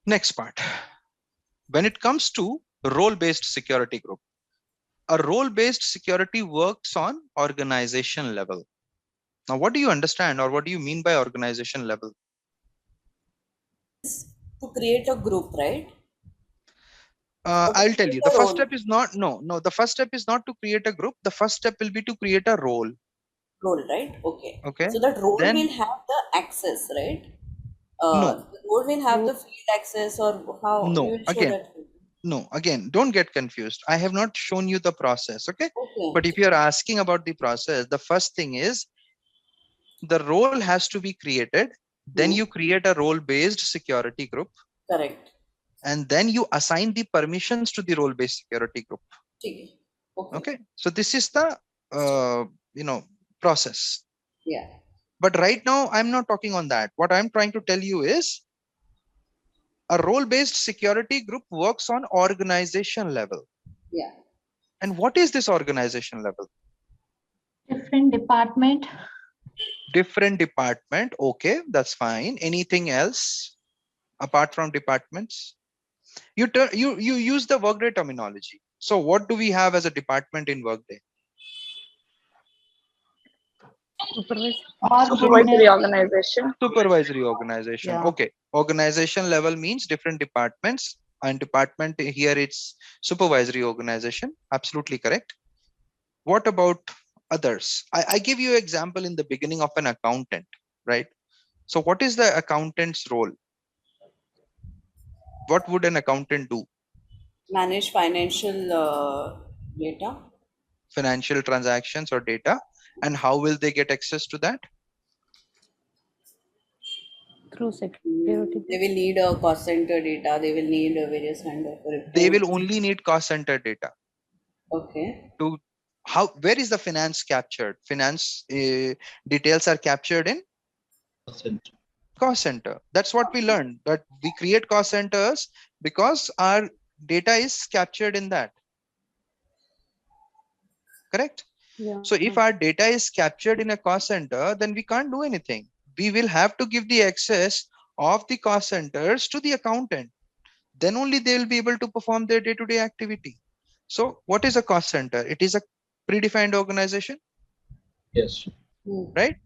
Next part. When it comes to role-based security group, a role-based security works on organization level. Now, what do you understand or what do you mean by organization level? To create a group, right? Or to I'll tell create you, the a first role. step is not, no, the first step is not to create a group. The first step will be to create a role. Role, right? Okay. Okay. So that role will Then, have the access, right? no, The role will have the Ro- field access, or how you no, will show again, that? no, again, don't get confused. I have not shown you the process. Okay. Okay. But if you're asking about the process, the first thing is the role has to be created. Then Hmm. you create a role-based security group. Correct. And then you assign the permissions to the role-based security group. Okay. Okay. Okay. So this is the, process. Yeah. But right now, I'm not talking on that. What I'm trying to tell you is a role-based security group works on organization level. Yeah. And what is this organization level? Different department. Different department. Okay, that's fine. Anything else apart from departments? You use the Workday terminology. So what do we have as a department in Workday? Organize. Supervisory organization. Supervisory organization. Yeah. Okay. Organization level means different departments, and department here it's supervisory organization. Absolutely correct. What about others? I give you an example in the beginning of an accountant, right? So what is the accountant's role? What would an accountant do? Manage financial data. Financial transactions or data. And how will they get access to that? Through security. They will need a cost center data. They will need various kind of They will reports. only need cost center data. Okay. To how, where is the finance captured? Finance details are captured in cost center. That's what we learned, that we create cost centers because our data is captured in that. Correct. Yeah. So if our data is captured in a cost center, then we can't do anything. We will have to give the access of the cost centers to the accountant. Then only they will be able to perform their day-to-day activity. So what is a cost center? It is a predefined organization. Yes. Hmm. Right.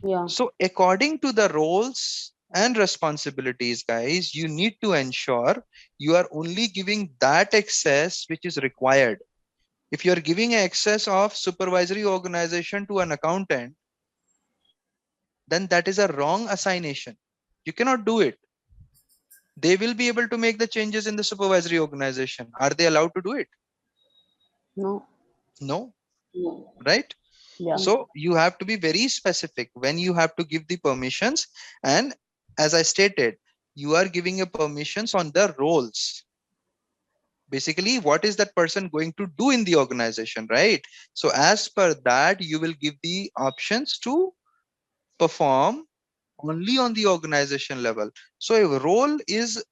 Yeah. So according to the roles and responsibilities, guys, you need to ensure you are only giving that access which is required. If you are giving access of supervisory organization to an accountant, then that is a wrong assignation. You cannot do it. They will be able to make the changes in the supervisory organization. Are they allowed to do it? No. No, No. right? Yeah. So you have to be very specific when you have to give the permissions. And as I stated, you are giving a permissions on the roles. Basically, what is that person going to do in the organization, right? So as per that, you will give the options to perform only on the organization level. So a role is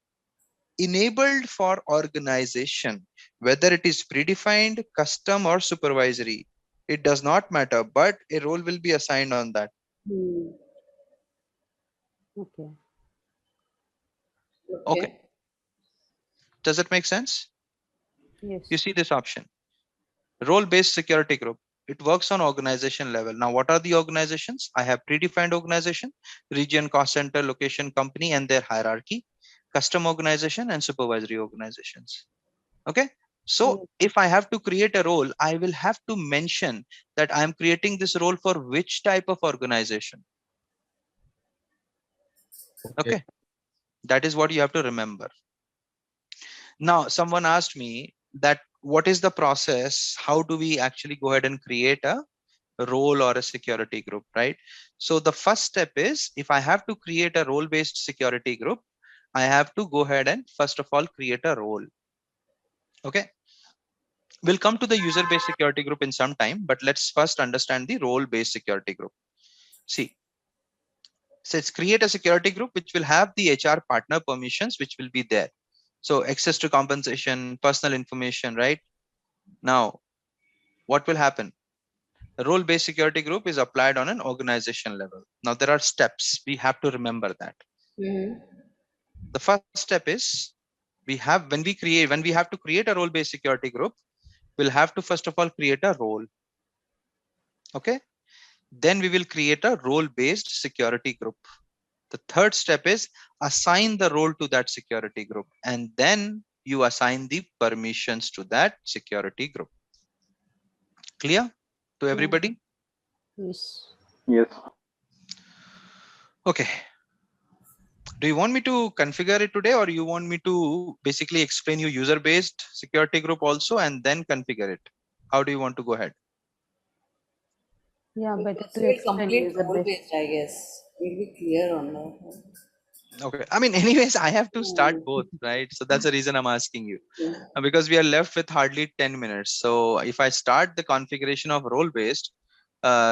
enabled for organization, whether it is predefined, custom, or supervisory. It does not matter, but a role will be assigned on that. Hmm. Okay. Okay. Okay. Does it make sense? Yes. You see this option, role-based security group. It works on organization level. Now, what are the organizations? I have predefined organization, region, cost center, location, company, and their hierarchy, custom organization, and supervisory organizations. Okay. So Yes. if I have to create a role, I will have to mention that I'm creating this role for which type of organization. Okay. That is what you have to remember. Now, someone asked me that what is the process? How do we actually go ahead and create a role or a security group, right? So the first step is, if I have to create a role-based security group, I have to go ahead and first of all create a role. Okay. We'll come to the user-based security group in some time, but let's first understand the role-based security group. See, so let's create a security group which will have the HR partner permissions, which will be there. So access to compensation, personal information, right? Now, what will happen? A role-based security group is applied on an organization level. Now, there are steps. We have to remember that. Hmm. The first step is when we have to create a role-based security group, we'll have to first of all create a role. Okay. Then we will create a role-based security group. The third step is assign the role to that security group, and then you assign the permissions to that security group. Clear to Yeah. everybody? Yes. Yes. Okay. Do you want me to configure it today, or you want me to basically explain you user-based security group also and then configure it? How do you want to go ahead? Yeah, We better to proceed explain complete user role based. based, I guess. We'll be clear on that. Okay. I mean, anyways, I have to start both, right? So that's the reason I'm asking you. Because we are left with hardly 10 minutes. So if I start the configuration of role-based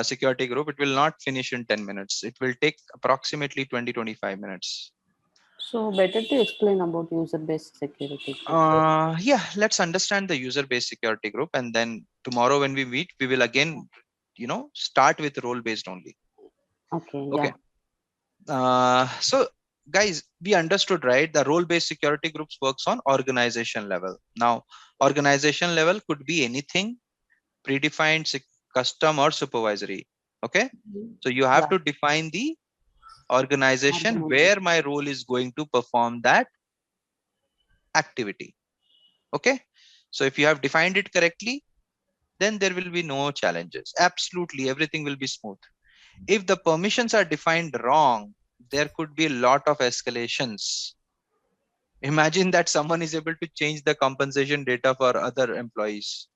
security group, it will not finish in 10 minutes. It will take approximately 20-25 minutes. So better to explain about user based security group. Yeah, let's understand the user-based security group, and then tomorrow when we meet, we will again, start with role-based only. Okay. Okay. Yeah. So guys, we understood, right? The role-based security groups works on organization level. Now, organization level could be anything predefined, custom, or supervisory. Okay. So you have Yeah. to define the organization Organization. where my role is going to perform that activity. Okay. So if you have defined it correctly, then there will be no challenges. Absolutely everything will be smooth. If the permissions are defined wrong, there could be a lot of escalations. Imagine that someone is able to change the compensation data for other employees.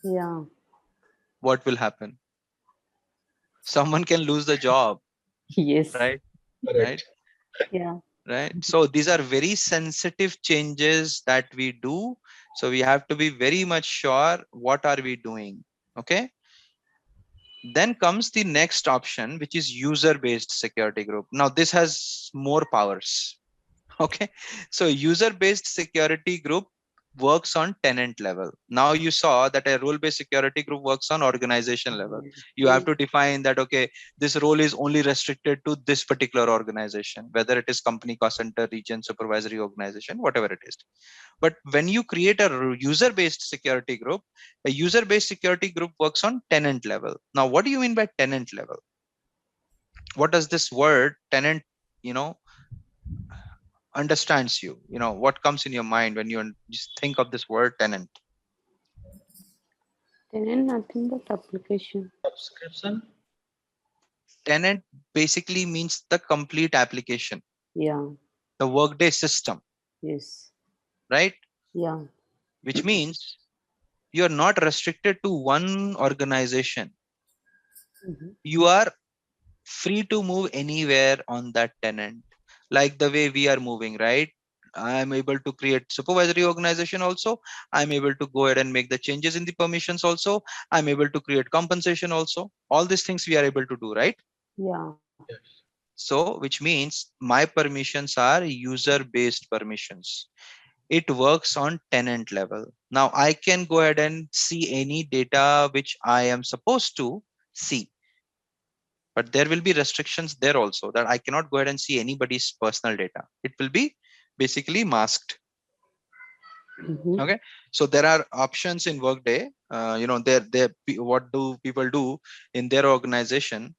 Yeah. What will happen? Someone can lose the job, Yes. right? Right? Correct. Yeah. Right. So these are very sensitive changes that we do. So we have to be very much sure what are we doing. Okay. Then comes the next option, which is user based security group. Now this has more powers. Okay. So user based security group works on tenant level. Now you saw that a role based security group works on organization level. You have to define that, okay, this role is only restricted to this particular organization, whether it is company, cost center, region, supervisory organization, whatever it is. But when you create a user based security group, a user based security group works on tenant level. Now what do you mean by tenant level? What does this word tenant, you know understands you? What comes in your mind when you just think of this word tenant? Then nothing but application. Subscription. Tenant basically means the complete application, Yeah. the Workday system, Yes. right? Yeah. Which means you are not restricted to one organization. Mm-hmm. You are free to move anywhere on that tenant, like the way we are moving, right? I'm able to create supervisory organization also. I'm able to go ahead and make the changes in the permissions also. I'm able to create compensation also. All these things we are able to do, right? Yeah. Yes. So which means my permissions are user based permissions. It works on tenant level. Now I can go ahead and see any data which I am supposed to see, but there will be restrictions there also, that I cannot go ahead and see anybody's personal data. It will be basically masked. Mm-hmm. Okay. So there are options in Workday. What do people do in their organization?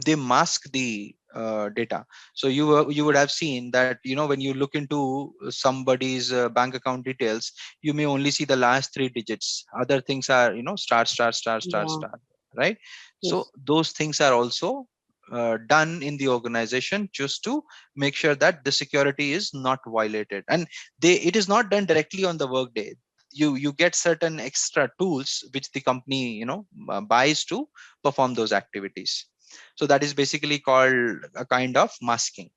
They mask the data. So you would have seen that, when you look into somebody's bank account details, you may only see the last three digits. Other things are, star star star star Yeah. star, right? So Yes. those things are also done in the organization just to make sure that the security is not violated, and it is not done directly on the Workday. You get certain extra tools which the company buys to perform those activities. So that is basically called a kind of masking.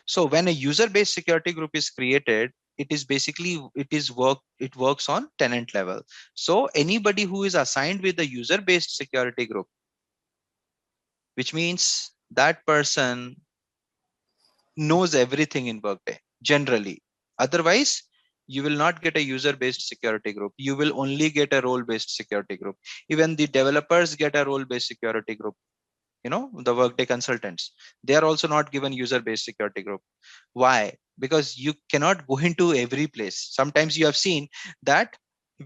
So when a user based security group is created, it works on tenant level. So anybody who is assigned with the user based security group, which means that person knows everything in Workday generally. Otherwise, you will not get a user based security group. You will only get a role based security group. Even the developers get a role based security group. the Workday consultants, they are also not given user based security group. Why? Because you cannot go into every place. Sometimes you have seen that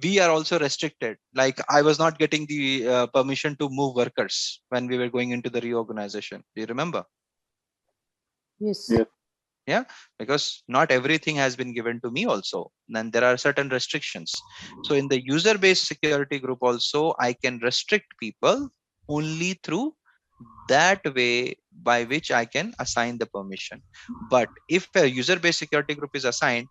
we are also restricted. Like I was not getting the permission to move workers when we were going into the reorganization. Do you remember? Yes. Yes. Yeah, because not everything has been given to me also, and there are certain restrictions. So in the user based security group also, I can restrict people only through that way by which I can assign the permission. But if a user based security group is assigned,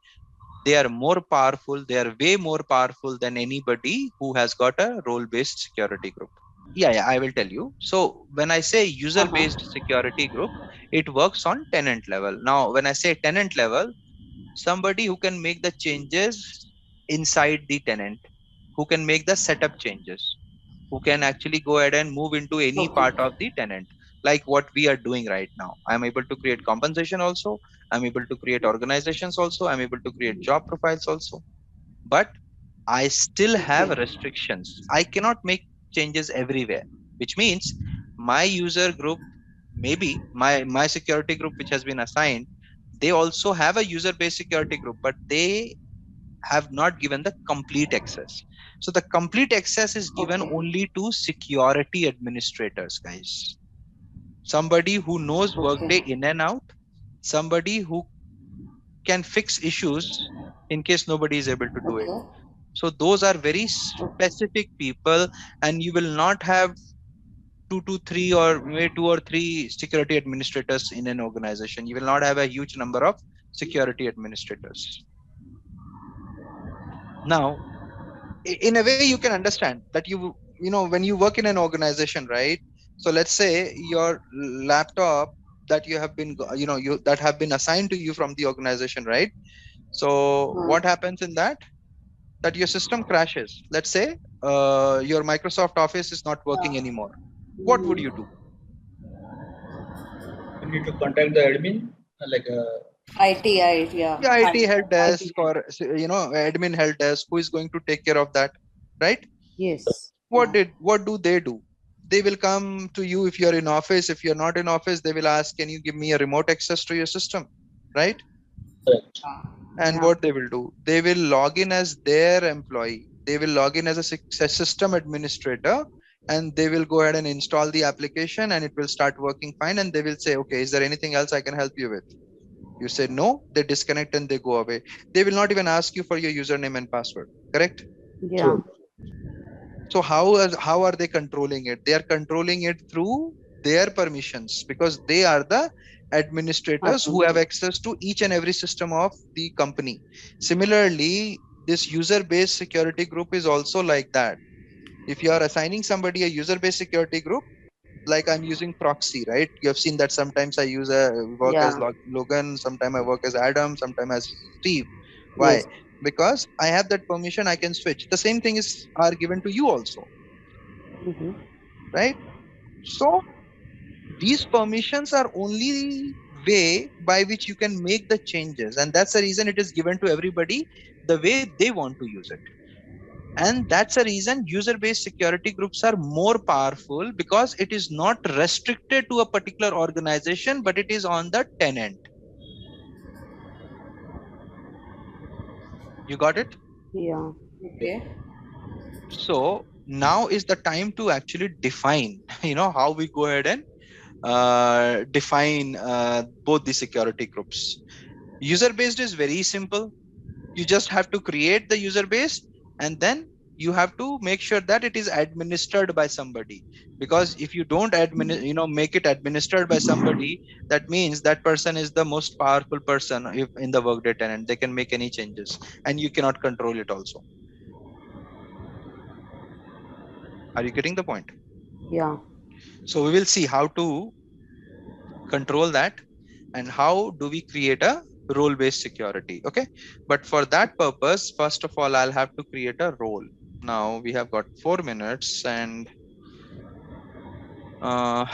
they are more powerful, they are way more powerful than anybody who has got a role based security group. Yeah, I will tell you. So when I say user Uh-huh. based security group, it works on tenant level. Now when I say tenant level, somebody who can make the changes inside the tenant, who can make the setup changes, who can actually go ahead and move into any Okay. part of the tenant, like what we are doing right now. I'm able to create compensation also, I'm able to create organizations also, I'm able to create job profiles also. But I still have Okay. restrictions. I cannot make changes everywhere, which means my user group, maybe my security group which has been assigned, they also have a user based security group, but they have not given the complete access. So the complete access is given Okay. only to security administrators, guys. Somebody who knows Okay. Workday in and out, somebody who can fix issues in case nobody is able to do it. Okay. So those are very Okay. specific people, and you will not have two to three or maybe two or three security administrators in an organization. You will not have a huge number of security administrators. Now, in a way, you can understand that when you work in an organization, right? So let's say your laptop that you have been, you that have been assigned to you from the organization, right? So what Hmm. happens in that? That your system crashes. Let's say your Microsoft Office is not working anymore. What would you do? You need to contact the admin, like Yeah. Yeah, IT help IT desk help. or admin help desk who is going to take care of that, right? Yes. Yeah. What do they do? They will come to you if you're in office. If you're not in office, they will ask, can you give me a remote access to your system, right? correct. And Yeah. what they will do, they will log in as their employee, they will log in as a system administrator, and they will go ahead and install the application, and it will start working fine, and they will say, okay, is there anything else I can help you with? You say no, they disconnect and they go away. They will not even ask you for your username and password, correct? Yeah. True. So how are they controlling it? They are controlling it through their permissions, because they are the administrators who have Admin. access to each and every system of the company. Similarly, this user based security group is also like that. If you are assigning somebody a user based security group, like I'm using proxy, right? You have seen that sometimes I use a work as Yeah. Logan, sometimes I work as Adam, sometimes as Steve. Why? Yes. Because I have that permission, I can switch. The same thing is are given to you also, Mm-hmm. right? So these permissions are only way by which you can make the changes, and that's the reason it is given to everybody the way they want to use it. And that's the reason user based security groups are more powerful, because it is not restricted to a particular organization, but it is on the tenant. You got it? Yeah. Okay. So now is the time to actually define how we go ahead and define both the security groups. User based is very simple. You just have to create the user base, and then you have to make sure that it is administered by somebody. Because if you don't make it administered by somebody, that means that person is the most powerful person if in the Workday tenant. They can make any changes, and you cannot control it also. Are you getting the point? Yeah. So we will see how to control that, and how do we create a role based security. Okay, but for that purpose, first of all, I'll have to create a role. Now we have got 4 minutes, and uh,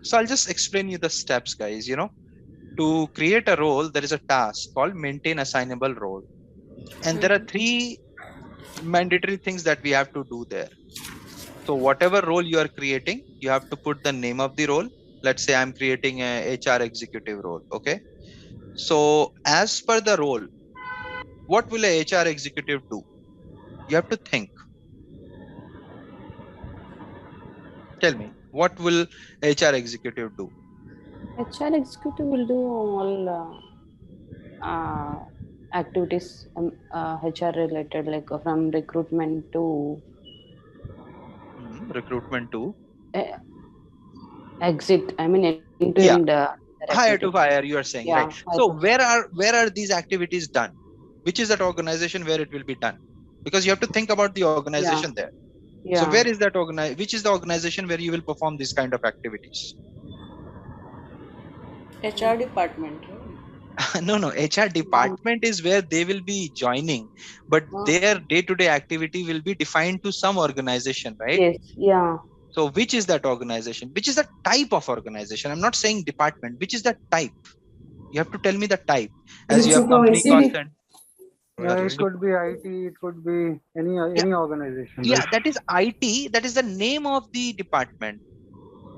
so I'll just explain you the steps, guys. To create a role, there is a task called maintain assignable role, and there are three mandatory things that we have to do there. So whatever role you are creating, you have to put the name of the role. Let's say I'm creating a HR executive role. Okay. So as per the role, what will a HR executive do? You have to think. Tell me, what will HR executive do? HR executive will do all activities HR related, like from recruitment to Recruitment too. uh, exit. I mean, end to end Yeah, their hire activities. to fire. You are saying, Yeah, right? I So could. where are these activities done? Which is that organization where it will be done? Because you have to think about the Yeah, organization there. So yeah. where is that which is the organization where you will perform these kind of activities? HR department, right? No, no, HR Mm, department is where they will be joining, but Ah, their day-to-day activity will be defined to some organization, right? yes, yeah. So which is that organization? Which is the type of organization? I'm not saying department. Which is the type? You have to tell me the type. As you have company cost supervisory. and Yeah, it so, could be IT, it could be yeah, any organization, yeah, right? that is IT. That is the name of the department.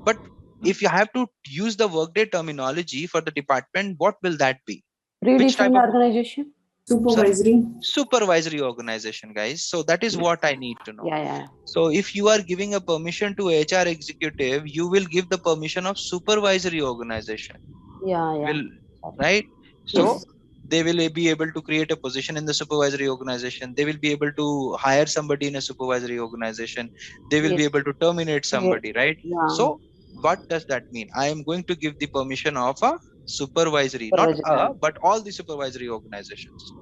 But if you have to use the workday terminology for the department, what will that be? Which type Predefined of organization. sorry? Supervisory. Supervisory organization, guys. So that is what I need to know. Yeah, yeah. So if you are giving a permission to HR executive, you will give the permission of supervisory organization. Yeah, yeah. Will Sorry. right? So Yes. they will be able to create a position in the supervisory organization. They will be able to hire somebody in a supervisory organization. They will be Yes. able to terminate Yeah. somebody, right? Yeah. So what does that mean? I am going to give the permission of a supervisory, not Supervisory. a, but all the supervisory organizations.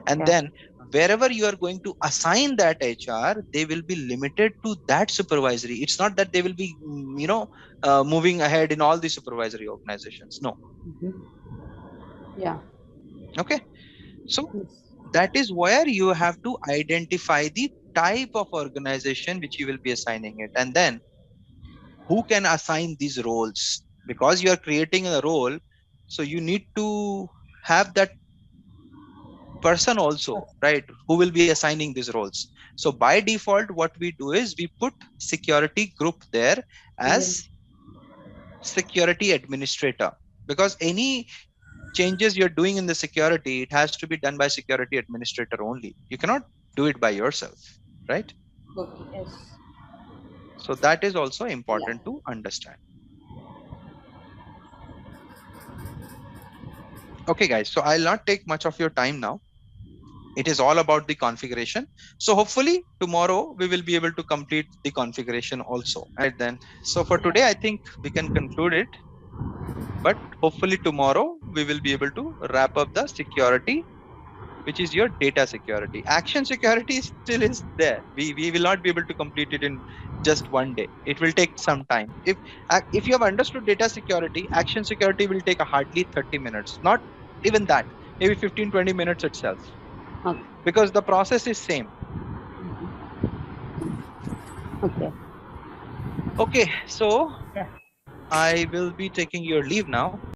And Yeah. then wherever you are going to assign that HR, they will be limited to that supervisory. It's not that they will be, moving ahead in all the supervisory organizations. No. Mhm. Yeah. Okay. So Yes. that is where you have to identify the type of organization which you will be assigning it. And then who can assign these roles? Because you are creating a role. So you need to have that person also, right, who will be assigning these roles. So by default, what we do is we put security group there Yeah. as security administrator, because any changes you're doing in the security, it has to be done by security administrator only. You cannot do it by yourself, right? okay. Yes. So that is also Yeah. important to understand. Okay, guys, so I'll not take much of your time now. It is all about the configuration. So hopefully tomorrow we will be able to complete the configuration also. Right then. So for today, I think we can conclude it, but hopefully tomorrow we will be able to wrap up the security, which is your data security. Action security still is there. We will not be able to complete it in just one day. It will take some time. If you have understood data security, action security will take a hardly 30 minutes, not even that, maybe 15-20 minutes itself, Okay. because the process is same. Okay. Okay, so Yeah. I will be taking your leave now.